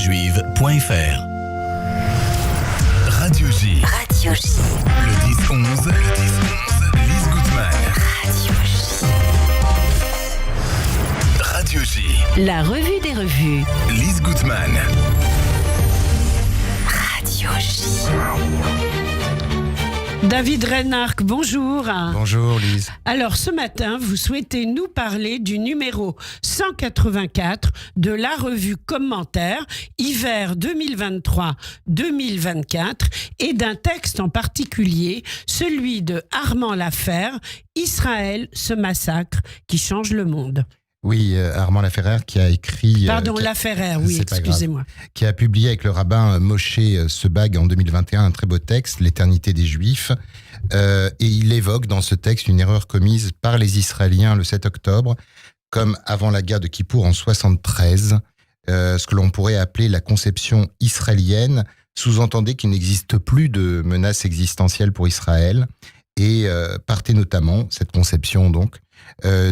communautéjuive.fr. Radio J. Radio J. Le 10-11. Lise Gutmann. Radio J. La revue des revues. Lise Gutmann. Radio J. David Reinhardt, bonjour. Bonjour Lise. Alors ce matin, vous souhaitez nous parler du numéro 184 de la revue Commentaire, hiver 2023-2024, et d'un texte en particulier, celui de Armand Laferrère, Israël, ce massacre qui change le monde. Oui, Armand Laferrère qui a écrit... Laferrère, oui, excusez-moi. Qui a publié avec le rabbin Moshe Sebag en 2021 un très beau texte, L'éternité des Juifs. Et il évoque dans ce texte une erreur commise par les Israéliens le 7 octobre, comme avant la guerre de Kippour en 73, ce que l'on pourrait appeler la conception israélienne, sous-entendait qu'il n'existe plus de menace existentielle pour Israël, et partait notamment, cette conception donc,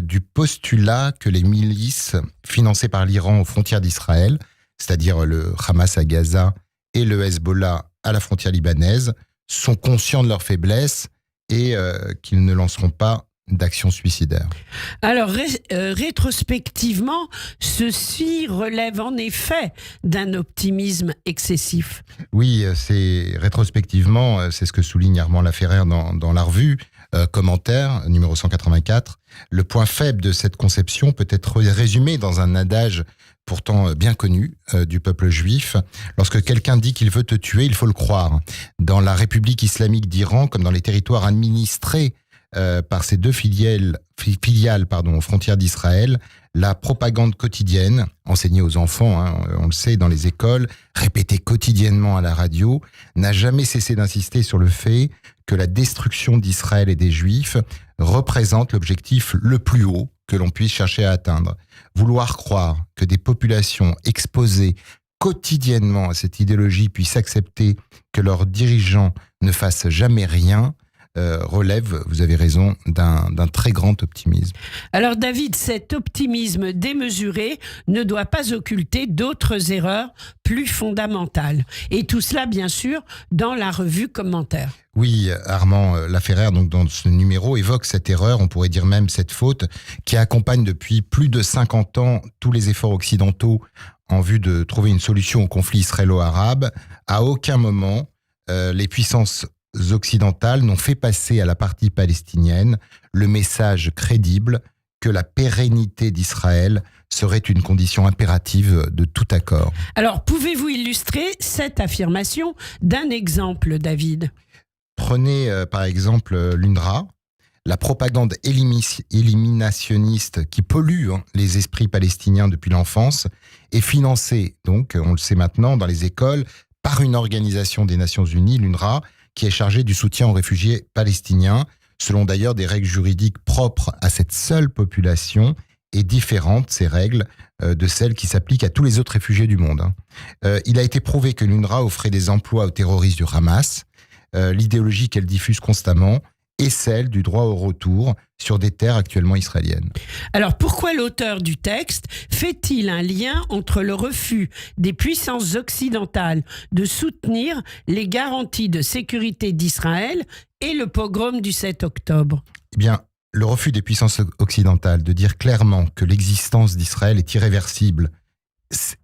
du postulat que les milices financées par l'Iran aux frontières d'Israël, c'est-à-dire le Hamas à Gaza et le Hezbollah à la frontière libanaise, sont conscients de leur faiblesse et qu'ils ne lanceront pas d'action suicidaire. Alors, rétrospectivement, ceci relève en effet d'un optimisme excessif. Oui, rétrospectivement, c'est ce que souligne Armand Laferrère dans la revue Commentaire, numéro 184. Le point faible de cette conception peut être résumé dans un adage pourtant bien connu du peuple juif. Lorsque quelqu'un dit qu'il veut te tuer, il faut le croire. Dans la République islamique d'Iran, comme dans les territoires administrés par ces deux filiales aux frontières d'Israël, la propagande quotidienne, enseignée aux enfants, on le sait, dans les écoles, répétée quotidiennement à la radio, n'a jamais cessé d'insister sur le fait que la destruction d'Israël et des Juifs représente l'objectif le plus haut que l'on puisse chercher à atteindre. Vouloir croire que des populations exposées quotidiennement à cette idéologie puissent accepter que leurs dirigeants ne fassent jamais rien, relève, vous avez raison, d'un très grand optimisme. Alors David, cet optimisme démesuré ne doit pas occulter d'autres erreurs plus fondamentales. Et tout cela, bien sûr, dans la revue Commentaire. Oui, Armand Laferrère, donc dans ce numéro, évoque cette erreur, on pourrait dire même cette faute, qui accompagne depuis plus de 50 ans tous les efforts occidentaux en vue de trouver une solution au conflit israélo-arabe. À aucun moment, les puissances occidentales n'ont fait passer à la partie palestinienne le message crédible que la pérennité d'Israël serait une condition impérative de tout accord. Alors, pouvez-vous illustrer cette affirmation d'un exemple, David ? Prenez par exemple l'UNRWA, la propagande éliminationniste qui pollue les esprits palestiniens depuis l'enfance, est financée, donc on le sait maintenant, dans les écoles, par une organisation des Nations Unies, l'UNRWA, qui est chargée du soutien aux réfugiés palestiniens, selon d'ailleurs des règles juridiques propres à cette seule population et différentes, ces règles, de celles qui s'appliquent à tous les autres réfugiés du monde. Il a été prouvé que l'UNRWA offrait des emplois aux terroristes du Hamas. L'idéologie qu'elle diffuse constamment est celle du droit au retour sur des terres actuellement israéliennes. Alors pourquoi l'auteur du texte fait-il un lien entre le refus des puissances occidentales de soutenir les garanties de sécurité d'Israël et le pogrom du 7 octobre ? Eh bien, le refus des puissances occidentales de dire clairement que l'existence d'Israël est irréversible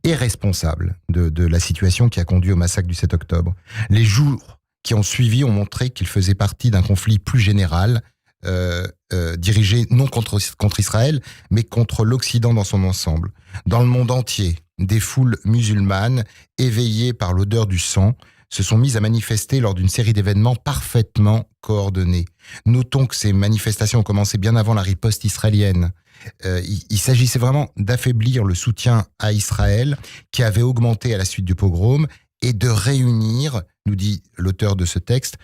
est responsable de la situation qui a conduit au massacre du 7 octobre. Les jours qui ont suivi ont montré qu'il faisait partie d'un conflit plus général, dirigé non contre Israël, mais contre l'Occident dans son ensemble. Dans le monde entier, des foules musulmanes, éveillées par l'odeur du sang, se sont mises à manifester lors d'une série d'événements parfaitement coordonnés. Notons que ces manifestations ont commencé bien avant la riposte israélienne. Il s'agissait vraiment d'affaiblir le soutien à Israël, qui avait augmenté à la suite du pogrom, et de réunir, nous dit l'auteur de ce texte,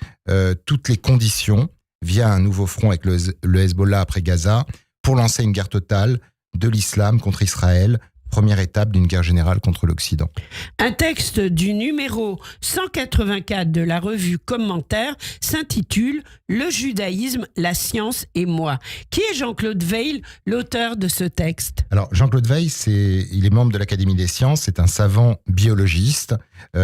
toutes les conditions, via un nouveau front avec le Hezbollah après Gaza, pour lancer une guerre totale de l'islam contre Israël, première étape d'une guerre générale contre l'Occident. Un texte du numéro 184 de la revue Commentaire s'intitule « Le judaïsme, la science et moi ». Qui est Jean-Claude Weil, l'auteur de ce texte ? Alors, Jean-Claude Weil, il est membre de l'Académie des sciences, c'est un savant biologiste,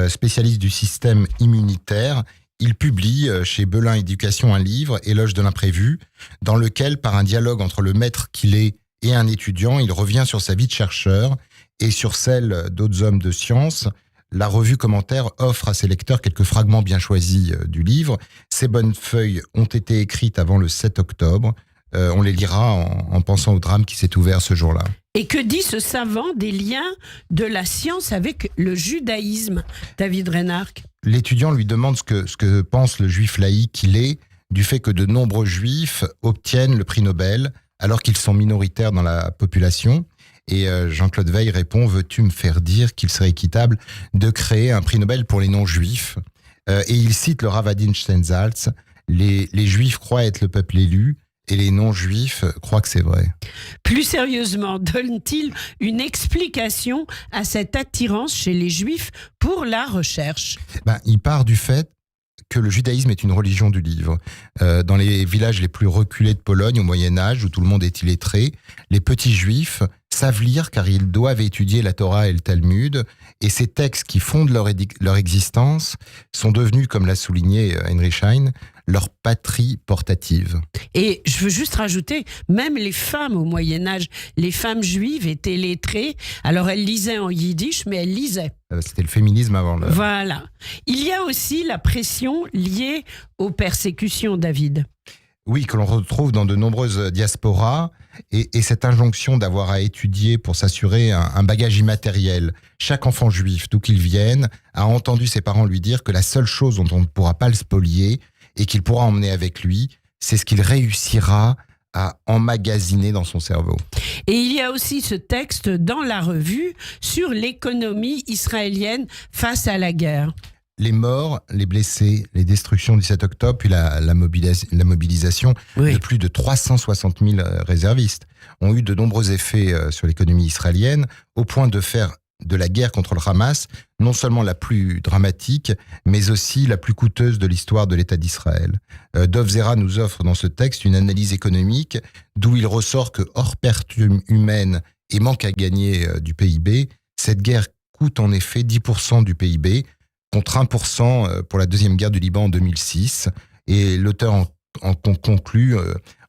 spécialiste du système immunitaire. Il publie chez Belin Éducation un livre, Éloge de l'imprévu, dans lequel, par un dialogue entre le maître qu'il est et un étudiant, il revient sur sa vie de chercheur et sur celle d'autres hommes de science. La revue Commentaire offre à ses lecteurs quelques fragments bien choisis du livre. Ces bonnes feuilles ont été écrites avant le 7 octobre. On les lira en pensant au drame qui s'est ouvert ce jour-là. Et que dit ce savant des liens de la science avec le judaïsme, David Reinhardt ? L'étudiant lui demande ce que pense le juif laïc qu'il est du fait que de nombreux juifs obtiennent le prix Nobel alors qu'ils sont minoritaires dans la population. Et Jean-Claude Weil répond « Veux-tu me faire dire qu'il serait équitable de créer un prix Nobel pour les non-juifs ?» Et il cite le Rav Adin Steinsaltz « Les juifs croient être le peuple élu et les non-juifs croient que c'est vrai. » Plus sérieusement, donne-t-il une explication à cette attirance chez les juifs pour la recherche ? Il part du fait que le judaïsme est une religion du livre. Dans les villages les plus reculés de Pologne au Moyen-Âge, où tout le monde est illettré, les petits juifs savent lire car ils doivent étudier la Torah et le Talmud, et ces textes qui fondent leur existence sont devenus, comme l'a souligné Heinrich Heine, leur patrie portative. Et je veux juste rajouter, même les femmes au Moyen-Âge, les femmes juives étaient lettrées, alors elles lisaient en yiddish, mais elles lisaient. C'était le féminisme avant le... Voilà. Il y a aussi la pression liée aux persécutions, David. Oui, que l'on retrouve dans de nombreuses diasporas, et cette injonction d'avoir à étudier pour s'assurer un bagage immatériel. Chaque enfant juif, d'où qu'il vienne, a entendu ses parents lui dire que la seule chose dont on ne pourra pas le spolier et qu'il pourra emmener avec lui, c'est ce qu'il réussira à emmagasiner dans son cerveau. Et il y a aussi ce texte dans la revue sur l'économie israélienne face à la guerre. Les morts, les blessés, les destructions du 7 octobre, puis la mobilisation de plus de 360 000 réservistes ont eu de nombreux effets sur l'économie israélienne, au point de faire de la guerre contre le Hamas non seulement la plus dramatique, mais aussi la plus coûteuse de l'histoire de l'État d'Israël. Dov Zera nous offre dans ce texte une analyse économique d'où il ressort que hors perte humaine et manque à gagner du PIB, cette guerre coûte en effet 10% du PIB, contre 1% pour la deuxième guerre du Liban en 2006. Et l'auteur en conclut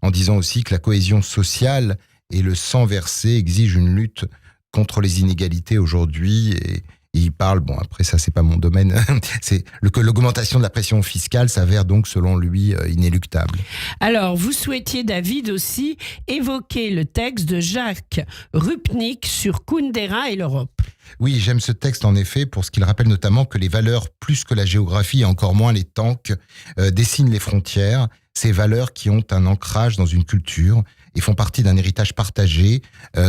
en disant aussi que la cohésion sociale et le sang versé exigent une lutte contre les inégalités aujourd'hui. Et il parle, après ça c'est pas mon domaine, c'est que l'augmentation de la pression fiscale s'avère donc selon lui inéluctable. Alors vous souhaitiez, David, aussi évoquer le texte de Jacques Rupnik sur Kundera et l'Europe. Oui, j'aime ce texte en effet pour ce qu'il rappelle notamment que les valeurs, plus que la géographie et encore moins les tanks, dessinent les frontières, ces valeurs qui ont un ancrage dans une culture et font partie d'un héritage partagé,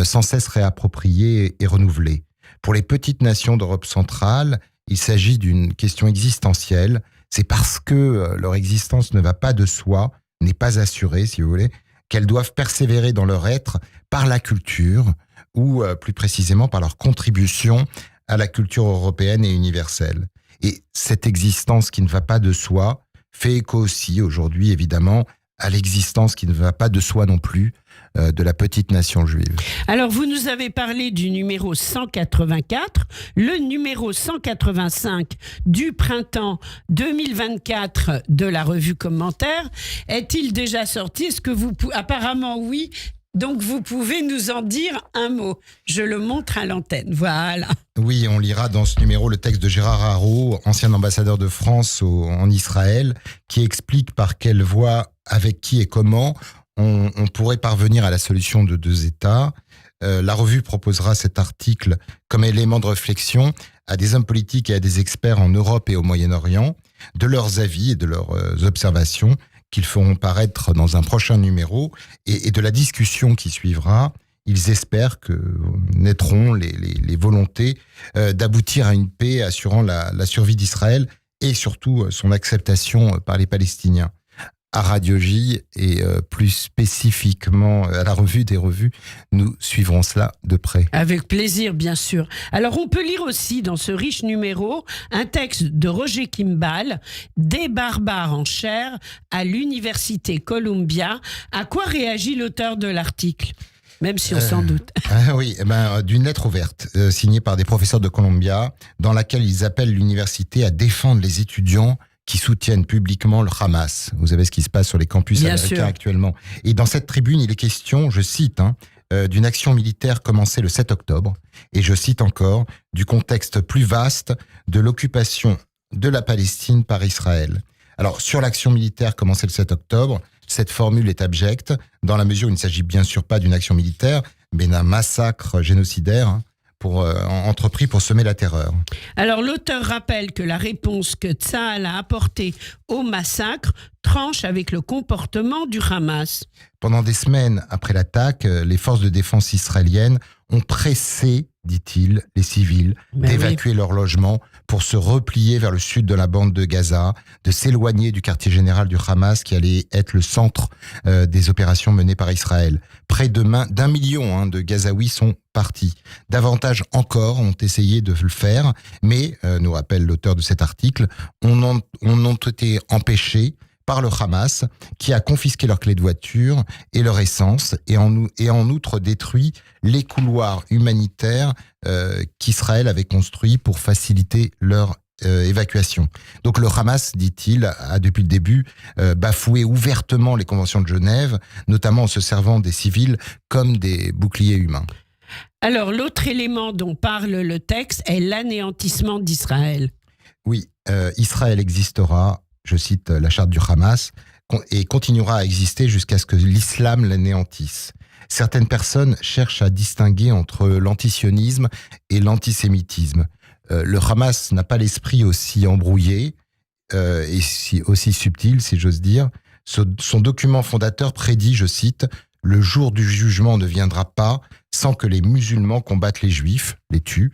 sans cesse réapproprié et renouvelé. Pour les petites nations d'Europe centrale, il s'agit d'une question existentielle. C'est parce que leur existence ne va pas de soi, n'est pas assurée, si vous voulez, qu'elles doivent persévérer dans leur être par la culture, ou plus précisément par leur contribution à la culture européenne et universelle. Et cette existence qui ne va pas de soi fait écho aussi aujourd'hui, évidemment, à l'existence qui ne va pas de soi non plus de la petite nation juive. Alors, vous nous avez parlé du numéro 184, le numéro 185 du printemps 2024 de la revue Commentaire. Est-il déjà sorti ? Est-ce que vous pouvez... Apparemment, oui. Donc, vous pouvez nous en dire un mot. Je le montre à l'antenne. Voilà. Oui, on lira dans ce numéro le texte de Gérard Haraud, ancien ambassadeur de France en Israël, qui explique par quelle voie, avec qui et comment on pourrait parvenir à la solution de deux États. La revue proposera cet article comme élément de réflexion à des hommes politiques et à des experts en Europe et au Moyen-Orient, de leurs avis et de leurs observations qu'ils feront paraître dans un prochain numéro, et de la discussion qui suivra. Ils espèrent que naîtront les volontés d'aboutir à une paix assurant la survie d'Israël et surtout son acceptation par les Palestiniens. à Radio J et plus spécifiquement à la revue des revues, nous suivrons cela de près. Avec plaisir, bien sûr. Alors, on peut lire aussi dans ce riche numéro un texte de Roger Kimball, « Des barbares en chair à l'Université Columbia ». À quoi réagit l'auteur de l'article ? Même si on s'en doute. Oui, d'une lettre ouverte signée par des professeurs de Columbia, dans laquelle ils appellent l'université à défendre les étudiants qui soutiennent publiquement le Hamas. Vous savez ce qui se passe sur les campus américains actuellement. Et dans cette tribune, il est question, je cite, d'une action militaire commencée le 7 octobre, et je cite encore, du contexte plus vaste de l'occupation de la Palestine par Israël. Alors, sur l'action militaire commencée le 7 octobre, cette formule est abjecte, dans la mesure où il ne s'agit bien sûr pas d'une action militaire, mais d'un massacre génocidaire entrepris pour semer la terreur. Alors l'auteur rappelle que la réponse que Tsahal a apportée au massacre tranche avec le comportement du Hamas. Pendant des semaines après l'attaque, les forces de défense israéliennes ont pressé, dit-il, les civils d'évacuer leur logement pour se replier vers le sud de la bande de Gaza, de s'éloigner du quartier général du Hamas qui allait être le centre des opérations menées par Israël. Près d'1 million de Gazaouis sont partis. Davantage encore ont essayé de le faire, mais, nous rappelle l'auteur de cet article, ont été empêchés par le Hamas, qui a confisqué leurs clés de voiture et leur essence, et en outre détruit les couloirs humanitaires qu'Israël avait construits pour faciliter leur évacuation. Donc le Hamas, dit-il, a depuis le début bafoué ouvertement les conventions de Genève, notamment en se servant des civils comme des boucliers humains. Alors l'autre élément dont parle le texte est l'anéantissement d'Israël. Oui, Israël existera, je cite la charte du Hamas, et continuera à exister jusqu'à ce que l'islam l'anéantisse. Certaines personnes cherchent à distinguer entre l'antisionisme et l'antisémitisme. Le Hamas n'a pas l'esprit aussi embrouillé et aussi subtil, si j'ose dire. Son document fondateur prédit, je cite, « Le jour du jugement ne viendra pas sans que les musulmans combattent les juifs, les tuent.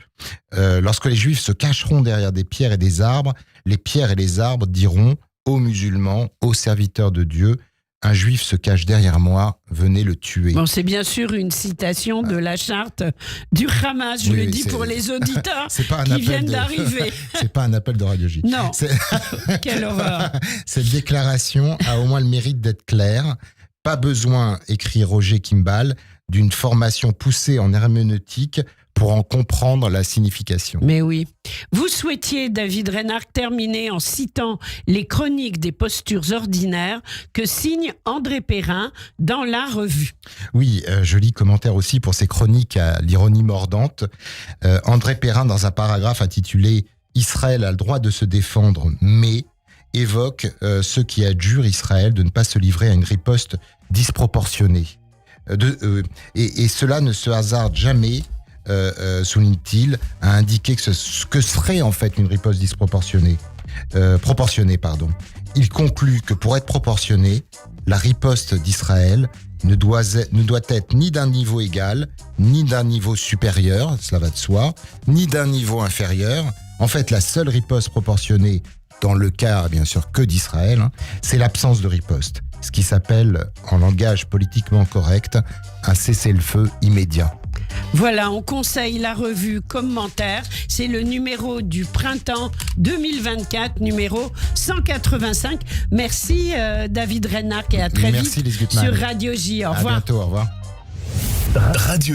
Lorsque les juifs se cacheront derrière des pierres et des arbres, les pierres et les arbres diront aux musulmans, aux serviteurs de Dieu, un juif se cache derrière moi, venez le tuer. » Bon, c'est bien sûr une citation de la charte du Hamas, je le dis pour les auditeurs qui viennent d'arriver. C'est pas un appel de Radio J. Non, quelle horreur. Cette déclaration a au moins le mérite d'être claire. Pas besoin, écrit Roger Kimball, d'une formation poussée en herméneutique pour en comprendre la signification. Mais oui. Vous souhaitiez, David Reynard, terminer en citant les chroniques des postures ordinaires que signe André Perrin dans la revue. Oui, joli commentaire aussi pour ces chroniques à l'ironie mordante. André Perrin, dans un paragraphe intitulé « Israël a le droit de se défendre, mais » évoque ceux qui adjurent Israël de ne pas se livrer à une riposte disproportionnée. Et cela ne se hasarde jamais, souligne-t-il, à indiquer ce que serait en fait une riposte disproportionnée. Proportionnée. Il conclut que pour être proportionnée, la riposte d'Israël ne doit être ni d'un niveau égal, ni d'un niveau supérieur, cela va de soi, ni d'un niveau inférieur. En fait, la seule riposte proportionnée, dans le cas, bien sûr, que d'Israël, c'est l'absence de riposte. Ce qui s'appelle, en langage politiquement correct, un cessez-le-feu immédiat. Voilà, on conseille la revue Commentaire. C'est le numéro du printemps 2024, numéro 185. Merci David Reynard et à très vite Liz Gutmann. sur Radio J. Au revoir. À bientôt, au revoir. Radio J.